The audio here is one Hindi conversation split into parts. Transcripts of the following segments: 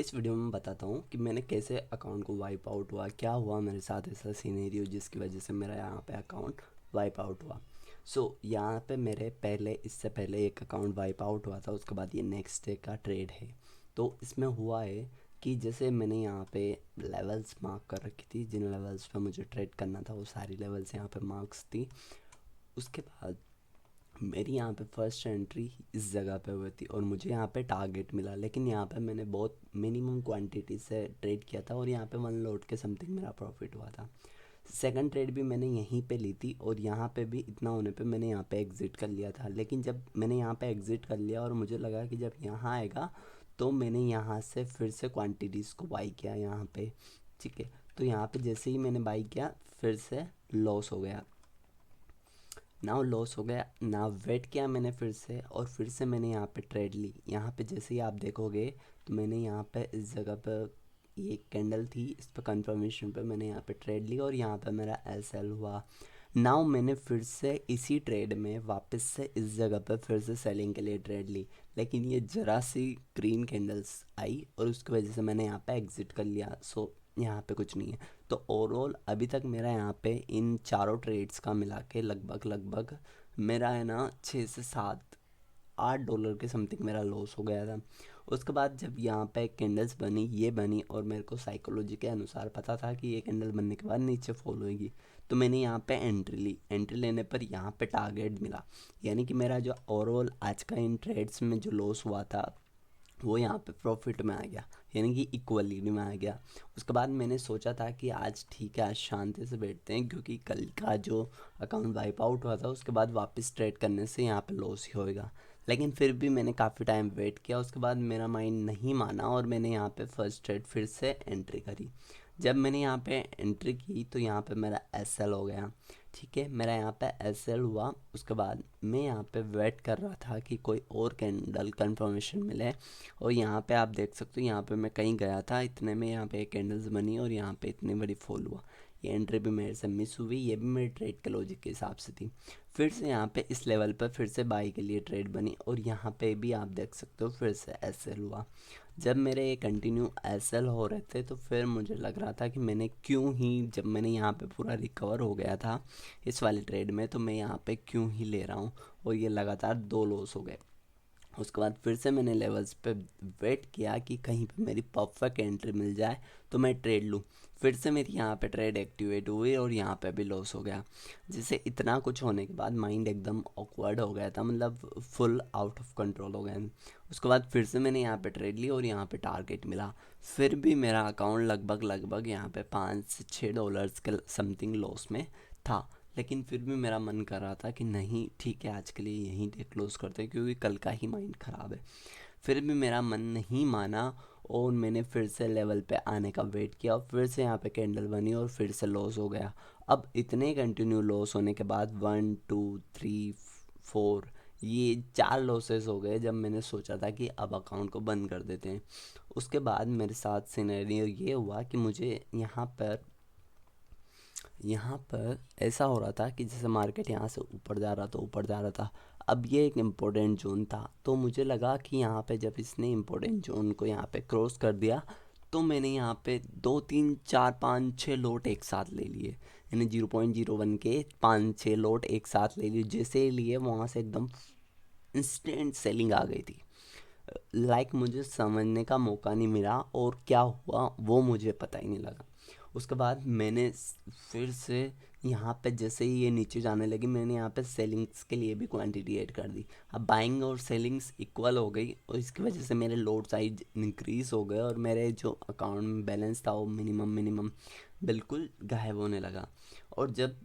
इस वीडियो में बताता हूँ कि मैंने कैसे अकाउंट को वाइप आउट हुआ, क्या हुआ मेरे साथ ऐसा सीनेरियो जिसकी वजह से मेरा यहाँ पे अकाउंट वाइप आउट हुआ। यहाँ पे मेरे पहले इससे पहले एक अकाउंट वाइप आउट हुआ था, उसके बाद ये नेक्स्ट डे का ट्रेड है। तो इसमें हुआ है कि जैसे मैंने यहाँ पे लेवल्स मार्क कर रखी थी, जिन लेवल्स पे मुझे ट्रेड करना था वो सारी लेवल्स यहाँ पे मार्क्स थी। उसके बाद मेरी यहाँ पे फर्स्ट एंट्री इस जगह पे हुई थी और मुझे यहाँ पे टारगेट मिला, लेकिन यहाँ पे मैंने बहुत मिनिमम क्वांटिटी से ट्रेड किया था और यहाँ पे 1 लॉट के समथिंग मेरा प्रॉफिट हुआ था। सेकंड ट्रेड भी मैंने यहीं पे ली थी और यहाँ पे भी इतना होने पे मैंने यहाँ पे एग्ज़िट कर लिया था। लेकिन जब मैंने यहाँ पे एग्ज़िट कर लिया और मुझे लगा कि जब यहाँ आएगा तो मैंने यहाँ से फिर से क्वांटिटीज़ को बाई किया यहाँ पे। ठीक है, तो यहाँ पे जैसे ही मैंने बाई किया फिर से लॉस हो गया। नाउ लॉस हो गया, ना वेट किया मैंने फिर से और फिर से मैंने यहाँ पे ट्रेड ली। यहाँ पे जैसे ही आप देखोगे तो मैंने यहाँ पे इस जगह पर ये कैंडल थी, इस पर कंफर्मेशन पे मैंने यहाँ पे ट्रेड ली और यहाँ पे मेरा एस एल हुआ। नाउ मैंने फिर से इसी ट्रेड में वापस से इस जगह पर फिर से सेलिंग के लिए ट्रेड ली, लेकिन ये ज़रा सी ग्रीन कैंडल्स आई और उसकी वजह से मैंने यहाँ पे एग्ज़िट कर लिया। यहाँ पे कुछ नहीं है। तो ओवरऑल अभी तक मेरा यहाँ पे इन चारों ट्रेड्स का मिला के लगभग लगभग मेरा है ना 6 से 7 8 डॉलर के समथिंग मेरा लॉस हो गया था। उसके बाद जब यहाँ पे कैंडल्स बनी, ये बनी और मेरे को साइकोलॉजी के अनुसार पता था कि ये कैंडल बनने के बाद नीचे फॉल होएगी, तो मैंने यहाँ पे एंट्री ली। एंट्री लेने पर यहाँ पे टारगेट मिला, यानी कि मेरा जो ओवरऑल आज का इन ट्रेड्स में जो लॉस हुआ था वो यहाँ पे प्रॉफिट में आ गया, यानी कि इक्वलिटी में आ गया। उसके बाद मैंने सोचा था कि आज ठीक है, आज शांति से बैठते हैं, क्योंकि कल का जो अकाउंट वाइप आउट हुआ था उसके बाद वापस ट्रेड करने से यहाँ पे लॉस ही होएगा। लेकिन फिर भी मैंने काफ़ी टाइम वेट किया, उसके बाद मेरा माइंड नहीं माना और मैंने यहाँ पे फर्स्ट ट्रेड फिर से एंट्री करी। जब मैंने यहाँ पे एंट्री की तो यहाँ पे मेरा एस एल हो गया। ठीक है, मेरा यहाँ पे एस एल हुआ। उसके बाद मैं यहाँ पे वेट कर रहा था कि कोई और कैंडल कंफर्मेशन मिले और यहाँ पे आप देख सकते हो, यहाँ पे मैं कहीं गया था, इतने में यहाँ पे एक कैंडल्स बनी और यहाँ पे इतनी बड़ी फॉल हुआ। ये एंट्री भी मेरे से मिस हुई, ये भी मेरे ट्रेड के लॉजिक के हिसाब से थी। फिर से यहाँ पे इस लेवल पर फिर से बाई के लिए ट्रेड बनी और यहाँ पे भी आप देख सकते हो फिर से एस एल हुआ। जब मेरे ये कंटिन्यू एस एल हो रहे थे तो फिर मुझे लग रहा था कि मैंने क्यों ही, जब मैंने यहाँ पे पूरा रिकवर हो गया था इस वाले ट्रेड में, तो मैं यहाँ पे क्यों ही ले रहा हूँ, और ये लगातार 2 लॉस हो गए। उसके बाद फिर से मैंने लेवल्स पे वेट किया कि कहीं पे मेरी परफेक्ट एंट्री मिल जाए तो मैं ट्रेड लूँ। फिर से मेरी यहाँ पे ट्रेड एक्टिवेट हुई और यहाँ पे भी लॉस हो गया। जिससे इतना कुछ होने के बाद माइंड एकदम ऑकवर्ड हो गया था, मतलब फुल आउट ऑफ कंट्रोल हो गया। उसके बाद फिर से मैंने यहाँ पे ट्रेड ली और यहाँ पे टारगेट मिला। फिर भी मेरा अकाउंट लगभग लगभग यहाँ पे $5 से $6 के समथिंग लॉस में था। लेकिन फिर भी मेरा मन कर रहा था कि नहीं ठीक है, आज के लिए यहीं पे क्लोज करते हैं, क्योंकि कल का ही माइंड ख़राब है। फिर भी मेरा मन नहीं माना और मैंने फिर से लेवल पे आने का वेट किया और फिर से यहाँ पे कैंडल बनी और फिर से लॉस हो गया। अब इतने कंटिन्यू लॉस होने के बाद 1 2 3 4 ये 4 लॉसेस हो गए, जब मैंने सोचा था कि अब अकाउंट को बंद कर देते हैं। उसके बाद मेरे साथ सिनेरियो ये हुआ कि मुझे यहाँ पर ऐसा हो रहा था कि जैसे मार्केट यहाँ से ऊपर जा रहा था, ऊपर जा रहा था। अब ये एक इम्पोर्टेंट जोन था, तो मुझे लगा कि यहाँ पे जब इसने इम्पोर्टेंट जोन को यहाँ पे क्रॉस कर दिया तो मैंने यहाँ पे 2 3 4 5 6 लॉट एक साथ ले लिए, यानी 0.01 के 5 6 लॉट एक साथ ले लिए। जैसे ही लिए वहाँ से एकदम इंस्टेंट सेलिंग आ गई थी। मुझे समझने का मौका नहीं मिला और क्या हुआ वो मुझे पता ही नहीं लगा। उसके बाद मैंने फिर से यहाँ पे जैसे ही ये नीचे जाने लगी, मैंने यहाँ पे सेलिंग्स के लिए भी क्वांटिटी ऐड कर दी। अब बाइंग और सेलिंग्स इक्वल हो गई और इसकी वजह से मेरे लोड साइज इंक्रीज हो गए और मेरे जो अकाउंट में बैलेंस था वो मिनिमम मिनिमम बिल्कुल गायब होने लगा। और जब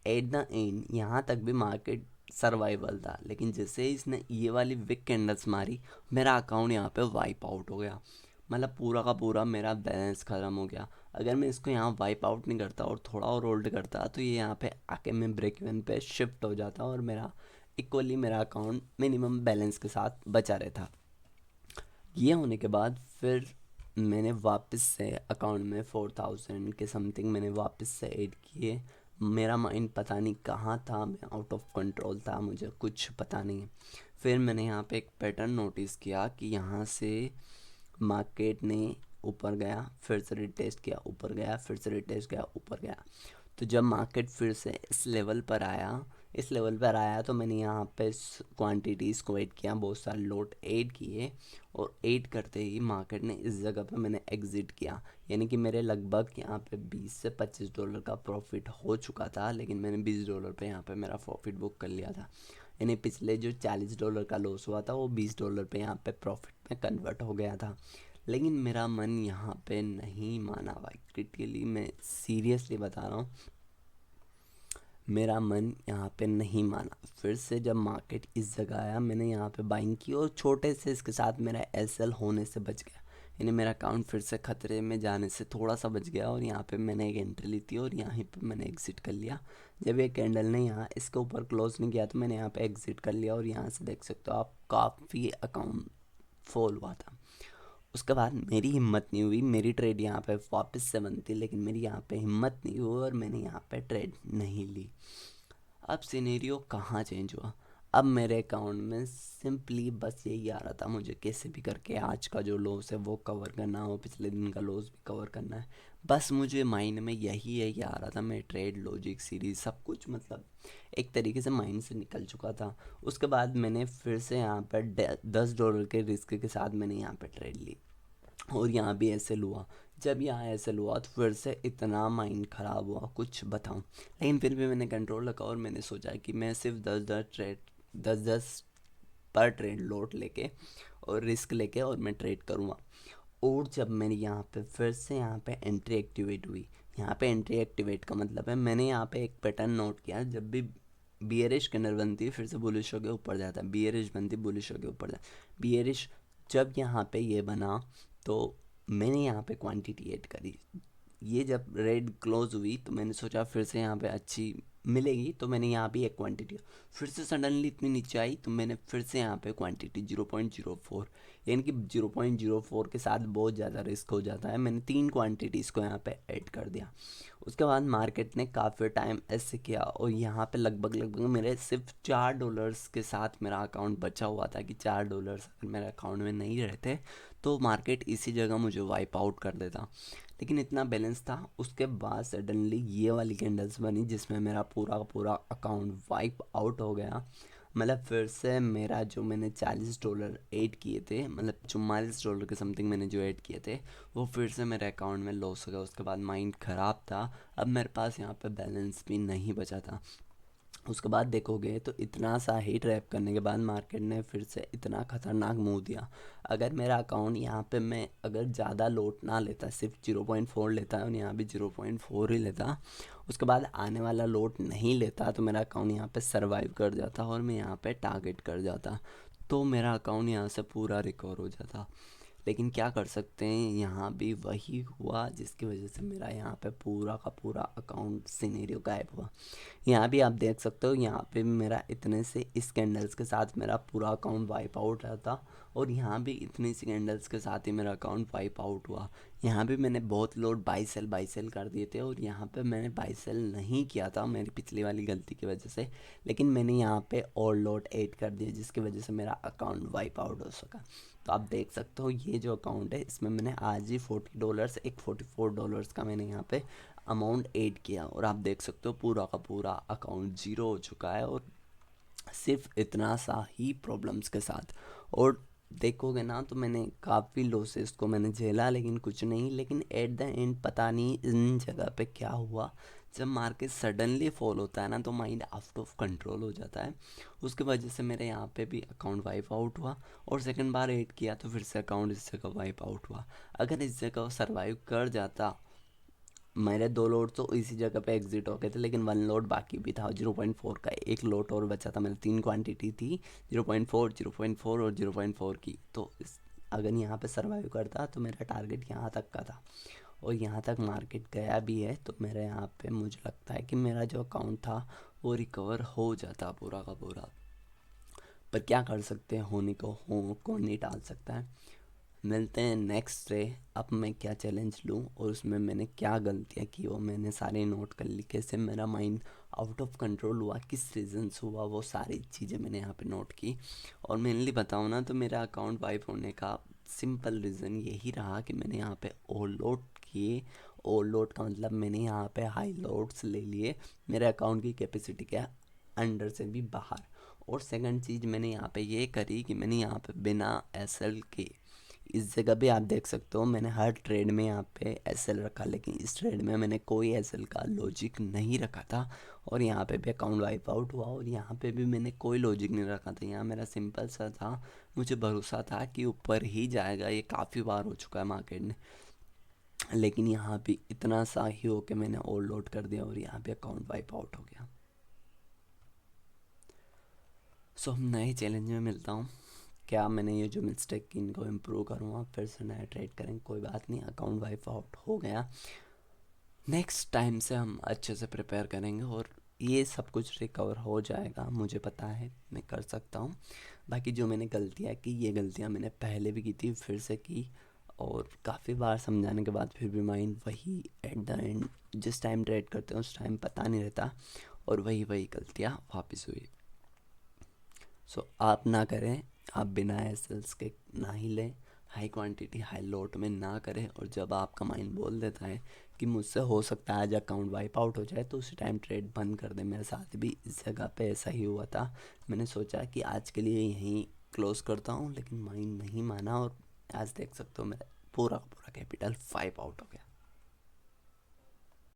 एट द एंड यहाँ तक भी मार्केट सर्वाइवल था, लेकिन जैसे ही इसने ये वाली विक कैंडल्स मारी मेरा अकाउंट यहाँ पे वाइप आउट हो गया। मतलब पूरा का पूरा मेरा बैलेंस ख़त्म हो गया। अगर मैं इसको यहाँ वाइप आउट नहीं करता और थोड़ा और होल्ड करता तो ये यहाँ पे आके मैं ब्रेक इवन पे शिफ्ट हो जाता और मेरा इक्वली मेरा अकाउंट मिनिमम बैलेंस के साथ बचा रहता। ये होने के बाद फिर मैंने वापस से अकाउंट में 4000 के समथिंग मैंने वापस से ऐड किए। मेरा माइंड पता नहीं कहाँ था, मैं आउट ऑफ कंट्रोल था, मुझे कुछ पता नहीं है। फिर मैंने यहाँ पे एक पैटर्न नोटिस किया कि यहाँ से मार्केट ने ऊपर गया, फिर से रिटेस्ट किया, ऊपर गया, फिर से रिटेस्ट किया, ऊपर गया। तो जब मार्केट फिर से इस लेवल पर आया तो मैंने यहाँ पे क्वांटिटीज़ को ऐड किया, बहुत सारे लोट ऐड किए, और ऐड करते ही मार्केट ने इस जगह पे मैंने एग्ज़िट किया। यानी कि मेरे लगभग यहाँ पे 20 से $25 का प्रॉफिट हो चुका था, लेकिन मैंने $20 पे यहाँ पे मेरा प्रॉफिट बुक कर लिया था। यानी पिछले जो $40 का लॉस हुआ था वो $20 पे यहाँ पे प्रॉफिट में कन्वर्ट हो गया था। लेकिन मेरा मन यहाँ पे नहीं माना भाई, क्रिटिकली मैं सीरियसली बता रहा हूँ, मेरा मन यहाँ पे नहीं माना। फिर से जब मार्केट इस जगह आया, मैंने यहाँ पे बाइंग की और छोटे से इसके साथ मेरा एसएल होने से बच गया। यानी मेरा अकाउंट फिर से खतरे में जाने से थोड़ा सा बच गया, और यहाँ पे मैंने एक एंट्री ली थी और यहाँ पे मैंने एग्ज़िट कर लिया। जब ये कैंडल ने यहाँ इसके ऊपर क्लोज नहीं किया तो मैंने यहाँ पे एग्ज़िट कर लिया, और यहाँ से देख सकते हो आप काफ़ी अकाउंट फॉल हुआ था। उसके बाद मेरी हिम्मत नहीं हुई, मेरी ट्रेड यहाँ पे वापस से बनती, लेकिन मेरी यहाँ पे हिम्मत नहीं हुई और मैंने यहाँ पे ट्रेड नहीं ली। अब सिनेरियो कहाँ चेंज हुआ, अब मेरे अकाउंट में सिंपली बस यही आ रहा था, मुझे कैसे भी करके आज का जो लॉस है वो कवर करना हो, पिछले दिन का लॉस भी कवर करना है। बस मुझे माइंड में यही आ रहा था। मैं ट्रेड लॉजिक सीरीज सब कुछ मतलब एक तरीके से माइंड से निकल चुका था। उसके बाद मैंने फिर से यहाँ पर $10 के रिस्क के साथ मैंने यहाँ पर ट्रेड ली, और यहाँ भी ऐसे हुआ। जब यहाँ ऐसे हुआ तो फिर से इतना माइंड ख़राब हुआ कुछ बताऊँ, लेकिन फिर भी मैंने कंट्रोल रखा और मैंने सोचा कि मैं सिर्फ 10 पर ट्रेड लोट लेके और रिस्क लेके और मैं ट्रेड करूँगा। और जब मेरी यहाँ पे फिर से यहाँ पे एंट्री एक्टिवेट हुई, यहाँ पे एंट्री एक्टिवेट का मतलब है मैंने यहाँ पे एक पैटर्न नोट किया, जब भी बियरिश कैंडल बनती है फिर से बुलिश होके ऊपर जाता है, बियरिश बनती बुलिश होके ऊपर जाता है, बियरिश। जब यहाँ पे ये बना तो मैंने यहाँ पे क्वांटिटी ऐड करी। ये जब रेड क्लोज हुई तो मैंने सोचा फिर से यहाँ पे अच्छी मिलेगी, तो मैंने यहाँ भी एक क्वांटिटी, फिर से सडनली इतनी नीचे आई तो मैंने फिर से यहाँ पे क्वांटिटी 0.04, यानी कि 0.04 के साथ बहुत ज़्यादा रिस्क हो जाता है, मैंने 3 क्वांटिटीज़ को यहाँ पे ऐड कर दिया। उसके बाद मार्केट ने काफ़ी टाइम ऐसे किया और यहाँ पे लगभग मेरे सिर्फ $4 के साथ मेरा अकाउंट बचा हुआ था, कि $4 अगर मेरे अकाउंट में नहीं रहते तो मार्केट इसी जगह मुझे वाइप आउट कर देता। लेकिन इतना बैलेंस था। उसके बाद सडनली ये वाली कैंडल्स बनी जिसमें मेरा पूरा का पूरा अकाउंट वाइप आउट हो गया। मतलब फिर से मेरा जो मैंने $40 ऐड किए थे, मतलब $44 के समथिंग मैंने जो ऐड किए थे, वो फिर से मेरे अकाउंट में लॉस हो गया। उसके बाद माइंड ख़राब था, अब मेरे पास यहाँ पे बैलेंस भी नहीं बचा था। उसके बाद देखोगे तो इतना सा ही ट्रैप करने के बाद मार्केट ने फिर से इतना ख़तरनाक मूव दिया। अगर मेरा अकाउंट यहाँ पे मैं अगर ज़्यादा लोट ना लेता, सिर्फ 0.4 लेता और यहाँ भी 0.4 ही लेता, उसके बाद आने वाला लोट नहीं लेता, तो मेरा अकाउंट यहाँ पे सरवाइव कर जाता और मैं यहाँ पे टारगेट कर जाता, तो मेरा अकाउंट यहाँ से पूरा रिकवर हो जाता। लेकिन क्या कर सकते हैं, यहाँ भी वही हुआ जिसकी वजह से मेरा यहाँ पे पूरा का पूरा अकाउंट सिनेरियो गायब हुआ। यहाँ भी आप देख सकते हो, यहाँ पे भी मेरा इतने से इस कैंडल्स के साथ मेरा पूरा अकाउंट वाइप आउट रहा था, और यहाँ भी इतनी सी कैंडल्स के साथ ही मेरा अकाउंट वाइप आउट हुआ। यहाँ भी मैंने बहुत लोड बाई सेल कर दिए थे, और यहाँ पे मैंने बाई सेल नहीं किया था मेरी पिछली वाली गलती की वजह से, लेकिन मैंने यहाँ पे और लोड ऐड कर दिए जिसकी वजह से मेरा अकाउंट वाइप आउट हो सका। तो आप देख सकते हो ये जो अकाउंट है इसमें मैंने आज ही $40 एक $44 का मैंने यहाँ पे अमाउंट ऐड किया, और आप देख सकते हो पूरा का पूरा अकाउंट ज़ीरो हो चुका है, और सिर्फ इतना सा ही प्रॉब्लम्स के साथ। और देखोगे ना तो मैंने काफ़ी लॉसेस को मैंने झेला, लेकिन कुछ नहीं। लेकिन एट द एंड पता नहीं इन जगह पे क्या हुआ, जब मार्केट सडनली फॉल होता है ना तो माइंड आउट ऑफ कंट्रोल हो जाता है। उसके वजह से मेरे यहाँ पे भी अकाउंट वाइप आउट हुआ, और सेकंड बार ऐड किया तो फिर से अकाउंट इस जगह वाइप आउट हुआ। अगर इस जगह सर्वाइव कर जाता, मेरे 2 लोड तो इसी जगह पे एग्जिट हो गए थे, लेकिन 1 लोड बाकी भी था 0.4 का, एक लोड और बचा था। मेरे 3 क्वांटिटी थी, 0.4, 0.4 और 0.4 की। तो अगर यहाँ पे सर्वाइव करता तो मेरा टारगेट यहाँ तक का था, और यहाँ तक मार्केट गया भी है, तो मेरे यहाँ पे मुझे लगता है कि मेरा जो अकाउंट था वो रिकवर हो जाता पूरा का पूरा। पर क्या कर सकते हैं, होने को हो, कौन नहीं टाल सकता है। मिलते हैं नेक्स्ट डे। अब मैं क्या चैलेंज लूँ और उसमें मैंने क्या गलतियाँ की वो मैंने सारे नोट कर ली, कैसे मेरा माइंड आउट ऑफ कंट्रोल हुआ, किस रीज़न से हुआ, वो सारी चीज़ें मैंने यहाँ पे नोट की। और मेनली बताऊँ ना तो मेरा अकाउंट वाइप होने का सिंपल रीज़न यही रहा कि मैंने यहाँ पे ओवरलोड किए। ओवरलोड का मतलब मैंने यहाँ पे हाई लोड्स ले लिए, मेरे अकाउंट की कैपेसिटी के अंडर से भी बाहर। और सेकंड चीज़ मैंने यहाँ पे ये करी कि मैंने यहाँ पे बिना एसएल के, इस जगह भी आप देख सकते हो मैंने हर ट्रेड में यहाँ पे एसएल रखा, लेकिन इस ट्रेड में मैंने कोई एसएल का लॉजिक नहीं रखा था। और यहाँ पे भी अकाउंट वाइप आउट हुआ, और यहाँ पे भी मैंने कोई लॉजिक नहीं रखा था। यहाँ मेरा सिंपल सा था, मुझे भरोसा था कि ऊपर ही जाएगा, ये काफ़ी बार हो चुका है मार्केट में। लेकिन यहाँ पे इतना सा ही हो के मैंने ओवरलोड कर दिया और यहाँ पे अकाउंट वाइप आउट हो गया। सो हम नए चैलेंज में मिलता हूँ। क्या मैंने ये जो मिस्टेक की इनको इम्प्रूव करूँगा, फिर से नया ट्रेड करेंगे, कोई बात नहीं। अकाउंट वाइप आउट हो गया, नेक्स्ट टाइम से हम अच्छे से प्रिपेयर करेंगे और ये सब कुछ रिकवर हो जाएगा, मुझे पता है मैं कर सकता हूँ। बाकी जो मैंने गलतियाँ की, ये गलतियाँ मैंने पहले भी की थी, फिर से की, और काफ़ी बार समझाने के बाद फिर भी माइंड वही एट द एंड जिस टाइम ट्रेड करते हैं उस टाइम पता नहीं रहता, और वही वही गलतियाँ वापस हुई। सो आप ना करें, आप बिना एसएल्स के ना ही लें, हाई क्वांटिटी हाई लोट में ना करें। और जब आपका माइंड बोल देता है कि मुझसे हो सकता है आज अकाउंट वाइप आउट हो जाए, तो उसी टाइम ट्रेड बंद कर दें। मेरे साथ भी इस जगह पे ऐसा ही हुआ था। मैंने सोचा कि आज के लिए यहीं क्लोज करता हूँ, लेकिन माइंड नहीं माना, और आज देख सकते हो मेरा पूरा पूरा कैपिटल वाइप आउट हो गया।